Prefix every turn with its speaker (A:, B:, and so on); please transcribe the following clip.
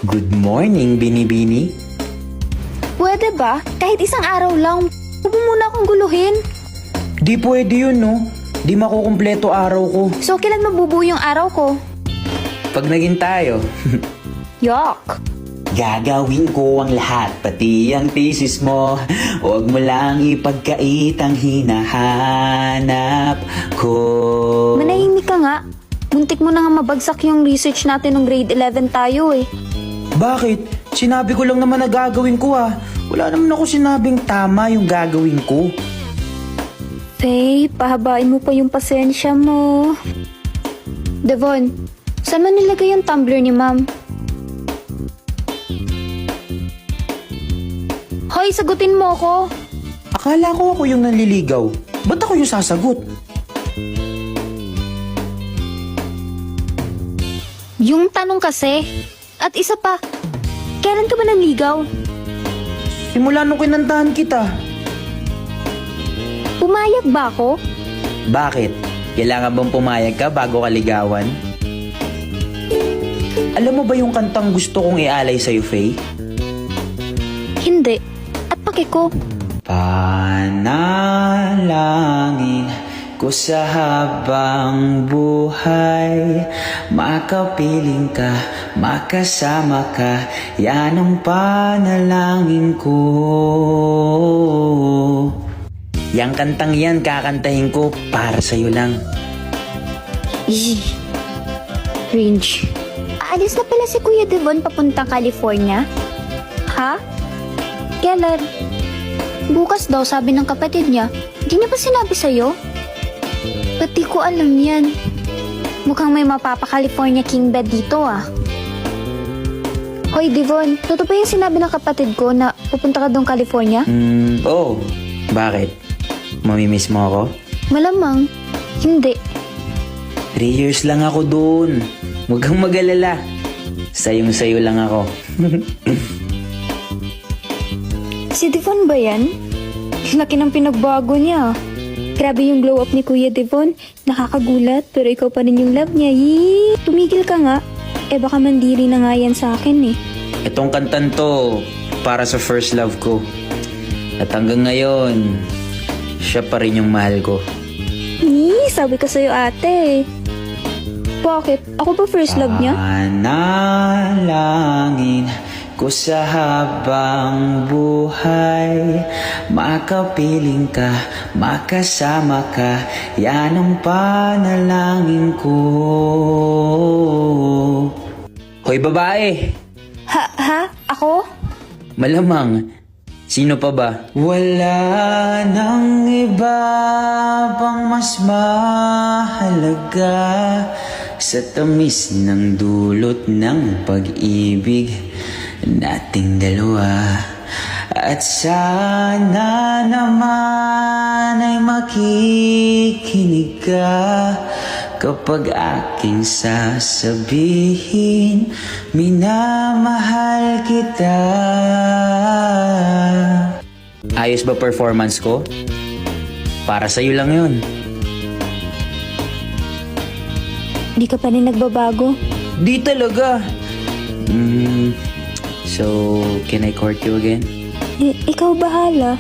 A: Good morning, Binibini.
B: Pwede ba? Kahit isang araw lang, huwag mo muna akong guluhin.
A: Di pwede yun, no? Di makukumpleto araw ko.
B: So, kailan mabubuo yung araw ko?
A: Pag naging tayo,
B: Yuck!
A: gagawin ko ang lahat, pati ang thesis mo. Huwag mo lang ipagkait ang hinahanap ko.
B: Manahimik ka nga. Muntik mo na nga mabagsak yung research natin ng grade 11 tayo eh.
A: Bakit? Sinabi ko lang naman na gagawin ko ah. Wala naman ako sinabing tama yung gagawin ko.
B: Faye, pahabain mo pa yung pasensya mo. Devon, saan mo nilagay yung tumbler ni ma'am? Hoy, sagutin mo ako.
A: Akala ko ako yung nanliligaw. Ba't ako yung sasagot?
B: Yung tanong kasi. At isa pa, kailan ka ba nanligaw?
A: Simula nung kinantahan kita.
B: Pumayag ba ako?
A: Bakit? Kailangan bang pumayag ka bago ka ligawan? Alam mo ba yung kantang gusto kong ialay sa'yo, Faye?
B: Hindi. At pakiko.
A: Panalangin ko sa habang buhay, makapiling ka, makasama ka, yan ang panalangin ko. Yang kantang yan kakantahin ko para sa'yo lang.
B: Eee. Cringe. Aalis na pala si Kuya Devon papuntang California? Ha? Kailan? Bukas daw, sabi ng kapatid niya. Hindi niya ba sinabi sa'yo? Ba't di ko alam yan? Mukhang may mapapa-California king bed dito ah. Hoy Devon, totoo ba yung sinabi ng kapatid ko na pupunta ka doon California?
A: Oo. Bakit? Mamimiss mo ako?
B: Malamang. Hindi.
A: 3 years lang ako doon. Huwag kang mag-alala. Sayong-sayo lang ako.
B: Si Devon ba yan? Laki ng pinagbago niya. Grabe yung glow up ni Kuya Devon. Nakakagulat, pero ikaw pa rin yung love niya. Yee! Tumigil ka nga. Eh baka mandiri na nga yan sa akin eh.
A: Itong kantan to, para sa first love ko. At hanggang ngayon, siya pa rin yung mahal ko.
B: Yee! Sabi ko sa'yo ate. Bakit? Ako ba first love niya?
A: Panalangin ko sa habang buhay, makapiling ka, makasama ka, yan ang panalangin ko. Hoy babae!
B: Ha? Ako?
A: Malamang, sino pa ba? Wala nang iba pang mas mahalaga sa tamis ng dulot ng pag-ibig nating dalawa. At sana naman ay makikinig ka kapag aking sasabihin, minamahal kita. Ayos ba performance ko? Para sa'yo lang yun.
B: Di ka pa rin nagbabago.
A: Di talaga. So, can I court you again?
B: Ikaw bahala.